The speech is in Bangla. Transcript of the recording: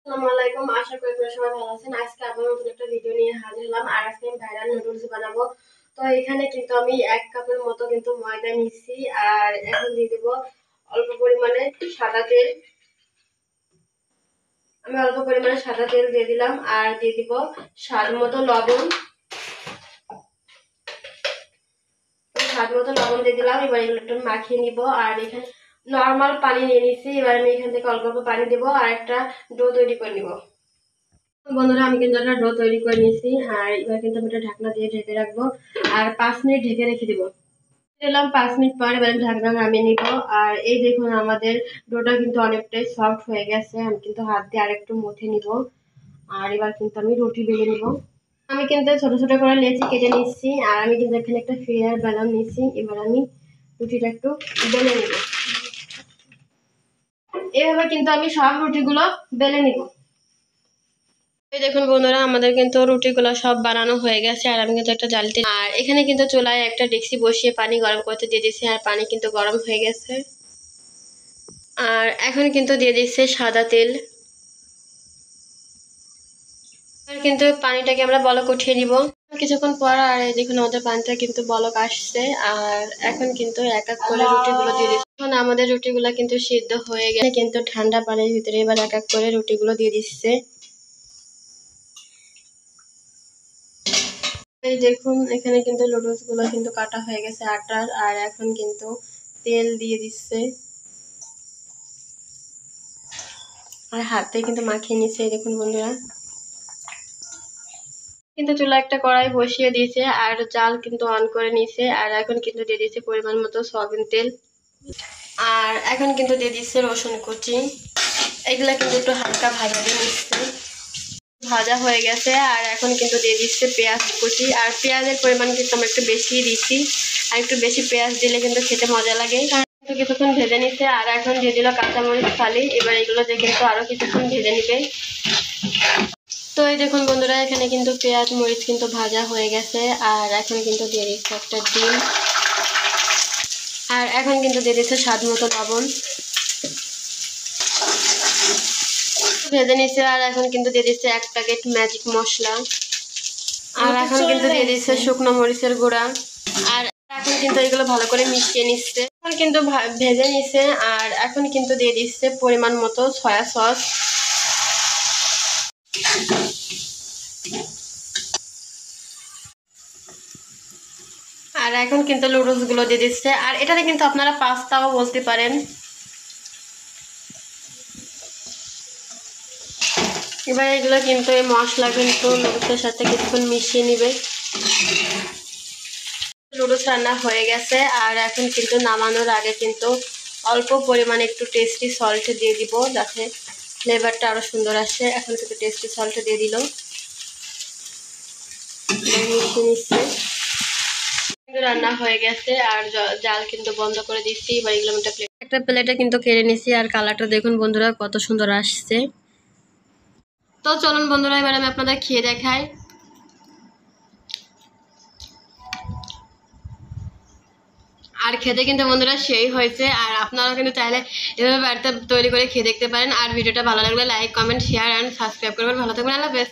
আসসালামু আলাইকুম। আশা করি আপনারা সবাই ভালো আছেন। আজকে আবার নতুন একটা ভিডিও নিয়ে হাজির হলাম। আর আজকে আমি ভাইরাল নুডলস বানাবো। তো এখানে কিন্তু আমি 1 কাপের মতো কিন্তু ময়দা নিচ্ছি। আর এখন দিয়ে দেব অল্প পরিমাণে সাদা তেল। আমি অল্প পরিমাণে সাদা তেল দিয়ে দিলাম। আর দিয়ে দিব স্বাদ মতো লবণ। দিয়ে দিলাম। এবার এগুলো একটু মাখিয়ে নিব। আর এখানে নর্মাল পানি নিয়ে নিচ্ছি। এবার আমি এখান থেকে অল্প অল্প পানি দেবো আর একটা ডো তৈরি করে নিব। বন্ধুরা, আমি কিন্তু একটা ডো তৈরি করে নিয়েছি। আর এবার কিন্তু আমি একটা ঢাকনা দিয়ে ঢেকে রাখবো আর 5 মিনিট ঢেকে রেখে দিব। দিলাম 5 মিনিট পর এবার ঢাকনা নামিয়ে নিব। আর এই দেখুন আমাদের ডোটা কিন্তু অনেকটাই সফট হয়ে গেছে। আমি কিন্তু হাত দিয়ে আরেকটু মুথে নিব। আর এবার কিন্তু আমি রুটি বেলে নিব। আমি কিন্তু ছোট ছোট করে লেচি কেটে নিচ্ছি। আর আমি কিন্তু এখানে একটা ফ্রিয়ার বানাম নিচ্ছি। এবার আমি রুটিটা একটু বেলে নিব। এভাবে কিন্তু আমি সব রুটিগুলো বেলে নিব। এই দেখুন বন্ধুরা, আমাদের কিন্তু রুটিগুলো সব বানানো হয়ে গেছে। আর আমি কিন্তু একটা জালিতে আর এখানে কিন্তু চুলায় একটা ডেক্সি বসিয়ে পানি গরম করতে দিয়ে দিচ্ছি। আর পানি কিন্তু গরম হয়ে গেছে। আর এখন কিন্তু দিয়ে দিচ্ছে সাদা তেল। আর কিন্তু পানিটাকে আমরা বলক উঠিয়ে নিব কিছুক্ষণ পর। আর এই দেখুন আমাদের পানিটা কিন্তু বলক আসছে। আর এখন কিন্তু এক এক করে রুটিগুলো দিয়ে দিচ্ছি। এখন আমাদের রুটিগুলো কিন্তু সিদ্ধ হয়ে গেছে। কিন্তু ঠান্ডা পানির ভিতরে এবার এক এক করে রুটিগুলো দিয়ে দিচ্ছে। এই দেখুন এখানে কিন্তু নুডলস গুলো কিন্তু কাটা হয়ে গেছে আটার। আর এখন কিন্তু তেল দিয়ে দিচ্ছে আর হাতে কিন্তু মাখিয়ে নিচ্ছে। এই দেখুন বন্ধুরা, কিন্তু চুলা একটা কড়াই বসিয়ে দিয়েছে আর জাল কিন্তু অন করে নিয়েছে। আর এখন কিন্তু দিয়ে দিচ্ছে পরিমাণ মতো সয়াবিন তেল। আর এখন কিন্তু দিয়ে দিচ্ছে রসুন কুচি। এগুলা কিন্তু একটু হালকা ভাজা দিয়ে নিচ্ছে। ভাজা হয়ে গেছে। আর এখন কিন্তু দিয়ে দিচ্ছে পেঁয়াজ কুচি। আর পেঁয়াজের পরিমাণ কিন্তু আমরা একটু বেশি দিচ্ছি। আর একটু বেশি পেঁয়াজ দিলে কিন্তু খেতে মজা লাগে। কিছুক্ষণ ভেজে নিচ্ছে। আর এখন দিয়ে দিল কাঁচামরিচ ফালি। এবার এগুলো দিয়ে কিন্তু আরো কিছুক্ষণ ভেজে নিবে। তো এই দেখুন বন্ধুরা, এখানে কিন্তু পেঁয়াজ মরিচ কিন্তু ভাজা হয়ে গেছে। আর এখন কিন্তু দিয়ে দিচ্ছে একটা ডিম। আর এখন কিন্তু দিয়ে দিচ্ছে স্বাদ মতো লবণ। ভেজে নিচ্ছে। আর এখন কিন্তু দিয়ে দিচ্ছে 1 প্যাকেট ম্যাজিক মশলা। আর এখন কিন্তু দিয়ে দিচ্ছে শুকনো মরিচের গুঁড়া। আর এখন কিন্তু এগুলো ভালো করে মিশিয়ে নিচ্ছে। এখন কিন্তু ভেজে নিচ্ছে। আর এখন কিন্তু দিয়ে দিচ্ছে পরিমাণ মতো সয়া সস। আর এখন কিন্তু নুডলস গুলো দিয়ে দিচ্ছে। আর এটাতে কিন্তু আপনারা পাস্তাও বলতে পারেন। এবার এগুলো কিন্তু এই মশলা কিন্তু নুডলসের সাথে কিছুক্ষণ মিশিয়ে নিবে। নুডলস রান্না হয়ে গেছে। আর এখন কিন্তু নামানোর আগে কিন্তু অল্প পরিমাণে একটু টেস্টি সল্ট দিয়ে দিব যাতে ফ্লেভারটা আরো সুন্দর আসে। এখন কিন্তু টেস্টি সল্ট দিয়ে দিল। মিশিয়ে নিচ্ছে। রান্না হয়ে গেছে। আর জাল কিন্তু বন্ধ করে দিচ্ছি। এবার এগুলো একটা প্লেটে কিন্তু কেড়ে নিচ্ছি। আর কালারটা দেখুন বন্ধুরা কত সুন্দর আসছে। তো চলুন বন্ধুরা, এবার আমি আপনাদের খেয়ে দেখাই। আর খেতে কিন্তু বন্ধুরা সেই হয়েছে। আর আপনারা কিন্তু চাইলে এভাবে বাড়িতে তৈরি করে খেয়ে দেখতে পারেন। আর ভিডিওটা ভালো লাগলে like comment share and subscribe করবেন। ভালো থাকবেন। আল্লাহ হাফেজ।